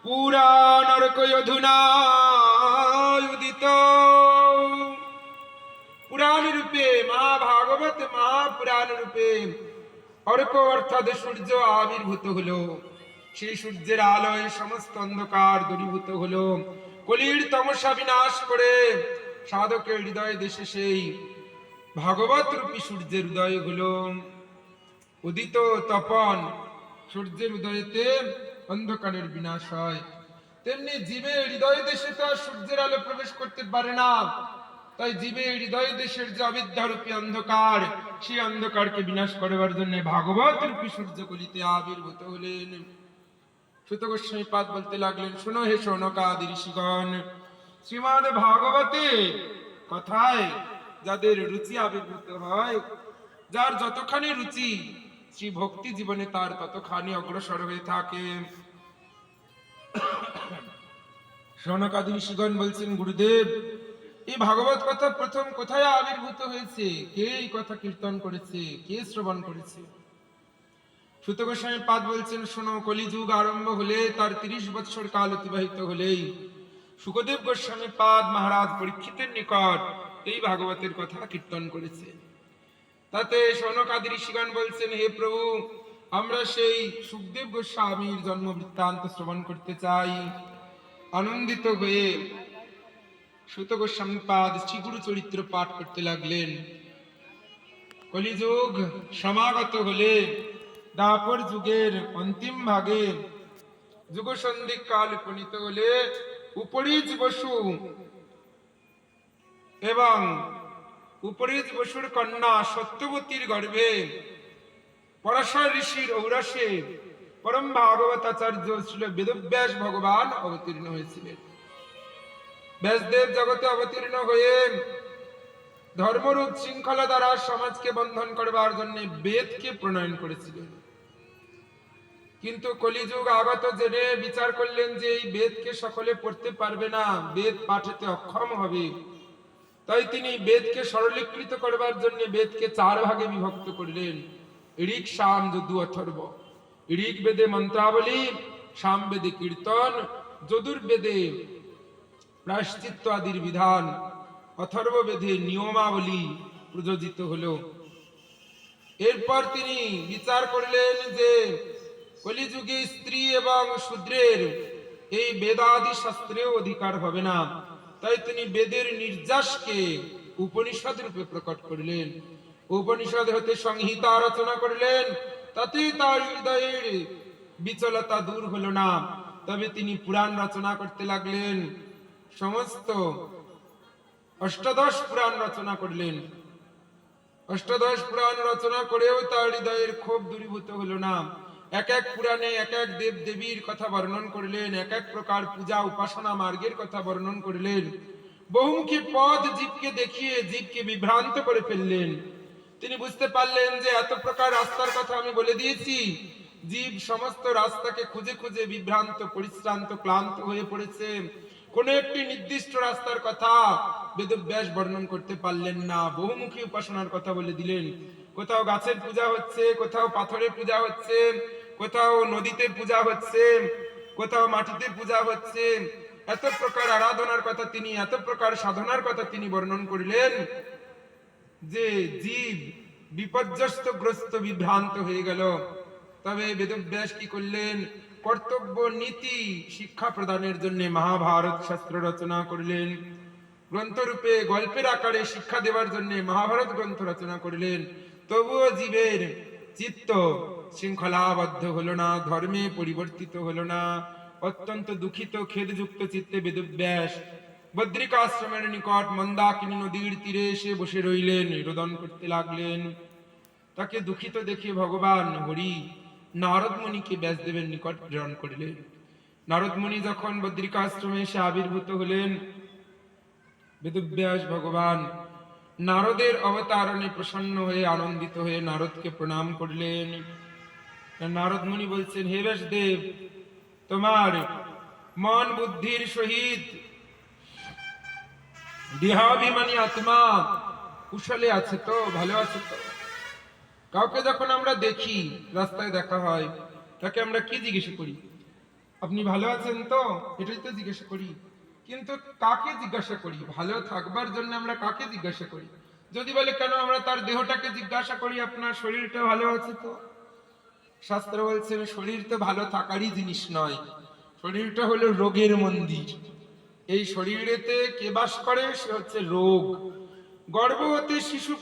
পুরা নরকয়ধুনা উদিত। পুরাণ রূপে মহাভাগবত মহাপুরাণ রূপে অর্ক অর্থাৎ সূর্য আবির্ভূত হলো। সেই সূর্যের আলোয় সমস্ত অন্ধকার দূরীভূত হলো। কলির তমসা বিনাশ করে সাধকের হৃদয় দেশে সেই ভাগবত রূপী সূর্যের উদয় হলো। উদিত তপন, সূর্যের উদয়তে অন্ধকারের বিনাশ হয়। তেমনি জীবের হৃদয় দেশে তো আর সূর্যের আলো প্রবেশ করতে পারে না। তাই জীবের হৃদয় দেশের যে অবিদ্যারূপী অন্ধকার, সেই অন্ধকারকে বিনাশ করবার জন্য ভাগবত রূপী সূর্য কলিতে আবির্ভূত হলেন। সুত গোস্বামী পাদ বলতে লাগলেন, শোনো হে শৌনকাদি ঋষিগণ, শ্রীমদ ভাগবতে কথায় যাদের রুচি আবির্ভূত হয়, যার যতখানি রুচি শ্রী ভক্তি জীবনে তার ততখানি অগ্রসর হয়ে থাকে। শৌনকাদি ঋষিগণ বলছেন, গুরুদেব, এই ভাগবত কথা প্রথম কোথায় আবির্ভূত হয়েছে? কে এই কথা কীর্তন করেছে? কে শ্রবণ করেছে? সুত গোস্বামী পাদ বলছেন, শোনো, কলিযুগ আরম্ভ হলে তার 30 বৎসর কাল অতিবাহিত হলেই সুখদেব গোস্বামী পাদ মহারাজ পরীক্ষিতের নিকট এই ভাগবতের কথা কীর্তন করেছে। তাতে শৌনকাদি ঋষিগণ বলছেন, হে প্রভু, আমরা সেই সুখদেব গোস্বামীর জন্ম বৃত্তান্ত শ্রবণ করতে চাই। আনন্দিত হয়ে সুত গোস্বামী পাদ শ্রীগুরু চরিত্র পাঠ করতে লাগলেন। কলিযুগ সমাগত হলে দাপর যুগের অন্তিম ভাগে যুগ সন্ধি কাল উপনীত হলে উপরিজ বসু এবং উপরিজ বসুর কন্যা সত্যবতীর গর্ভে পরাশর ঋষির ঔরসে পরম ভাগবতাচার্য ছিল বেদব্যাস ভগবান অবতীর্ণ হয়েছিলেন। ব্যাসদেব জগতে অবতীর্ণ হয়ে ধর্মরূপ শৃঙ্খলা দ্বারা সমাজকে বন্ধন করবার জন্য বেদকে প্রণয়ন করেছিলেন। কিন্তু কলিযুগ আগত জেনে বিচার করলেন যে এই বেদকে সকলে পড়তে পারবে না, বেদ পাঠেতে অক্ষম হবে। তাই তিনি বেদকে সরলীকৃত করবার জন্য বেদকে 4 ভাগে বিভক্ত করলেন: ঋক, সাম, যদু, অথর্ব। ঋক বেদে মন্ত্রাবলী, সাম বেদে কীর্তন, যদুর্বেদে প্রায়শ্চিত্ত আদির বিধান, অথর্ব বেদে নিয়মাবলী প্রযোজিত হলো। এরপর তিনি বিচার করলেন যে কলিযুগে স্ত্রী এবং শূদ্রের এই বেদাদি শাস্ত্রেও অধিকার হবে না। তাই তিনি বেদের নির্যাসকে উপনিষদ রূপে প্রকট করলেন। উপনিষদ হতে সংহিতা রচনা করলেন। তাতে তার হৃদয়ের বিচলতা দূর হলো না। তবে তিনি পুরাণ রচনা করতে লাগলেন। সমস্ত অষ্টাদশ পুরাণ রচনা করলেন। অষ্টাদশ পুরাণ রচনা করেও তার হৃদয়ের ক্ষোভ দূরীভূত হলো না। এক এক পুরাণে এক এক দেব দেবীর কথা বর্ণন করলেন, এক এক প্রকার পূজা উপাসনা মার্গের কথা বর্ণন করলেন। বহুমুখী পথ জীবকে দেখিয়ে জীবকে বিভ্রান্ত করে ফেললেন। তিনি বুঝতে পারলেন যে এত প্রকার রাস্তার কথা আমি বলে দিয়েছি, জীব সমস্ত রাস্তাকে খুঁজে খুঁজে বিভ্রান্ত, পরিশ্রান্ত, ক্লান্ত হয়ে পড়েছে। কোন একটি নির্দিষ্ট রাস্তার কথা বেদব্যাস বর্ণন করতে পারলেন না। বহুমুখী উপাসনার কথা বলে দিলেন। কোথাও গাছের পূজা হচ্ছে, কোথাও পাথরের পূজা হচ্ছে, কোথাও নদীতে পূজা হচ্ছে, কোথাও মাটিতে পূজা হচ্ছে। এত প্রকার আরাধনার কথা তিনি, এত প্রকার সাধনার কথা তিনি বর্ণন করলেন যে জীব বিপর্যস্তগ্রস্ত, বিভ্রান্ত হয়ে গেল। তবে বেদব্যাস কি করলেন? কর্তব্য নীতি শিক্ষা প্রদানের জন্য মহাভারত শাস্ত্র রচনা করলেন। গ্রন্থরূপে গল্পের আকারে শিক্ষা দেওয়ার জন্য মহাভারত গ্রন্থ রচনা করলেন। তবুও জীবের চিত্ত শৃঙ্খলাবদ্ধ হলো না, ধর্মে পরিবর্তিত হলো না। অত্যন্ত দুঃখিত, খেদযুক্ত চিত্তে বেদব্যাস বদ্রিকাশ্রমের নিকট মন্দাকিনী নদীর তীরে এসে বসে রইলেন, রোদন করতে লাগলেন। তাকে দুঃখিত দেখে ভগবান হরি নারদ মুনিকে ব্যাসদেবের নিকট প্রেরণ করলেন। নারদ মুনি যখন বদ্রিকাশ্রমে এসে আবির্ভূত হলেন, বেদব্যাস ভগবান নারদের অবতারণে প্রসন্ন হয়ে আনন্দিত হয়ে নারদকে প্রণাম করলেন। নারদ মুনি বলছেন, হে ব্যাসদেব, তোমার মন বুদ্ধির সহিত দেহাভিমানী আত্মা কুশলে আছে তো? ভালো আছে তো? কাউকে যখন আমরা দেখি, রাস্তায় দেখা হয়, তাকে আমরা কি জিজ্ঞেস করি? আপনি ভালো আছেন তো, এটাই তো জিজ্ঞাসা করি। কিন্তু কাকে জিজ্ঞাসা করি? ভালো থাকবার জন্য আমরা কাকে জিজ্ঞাসা করি? যদি বলে কেন আমরা তার দেহটাকে জিজ্ঞাসা করি, আপনার শরীরটা ভালো আছে তো? শাস্ত্র বলছেন শরীর তো ভালো থাকারই জিনিস নয়, শরীরটা হলো রোগের মন্দির। এই শরীরেতে কে বাস করে? সে হচ্ছে রোগ। গর্ভবতী শিশু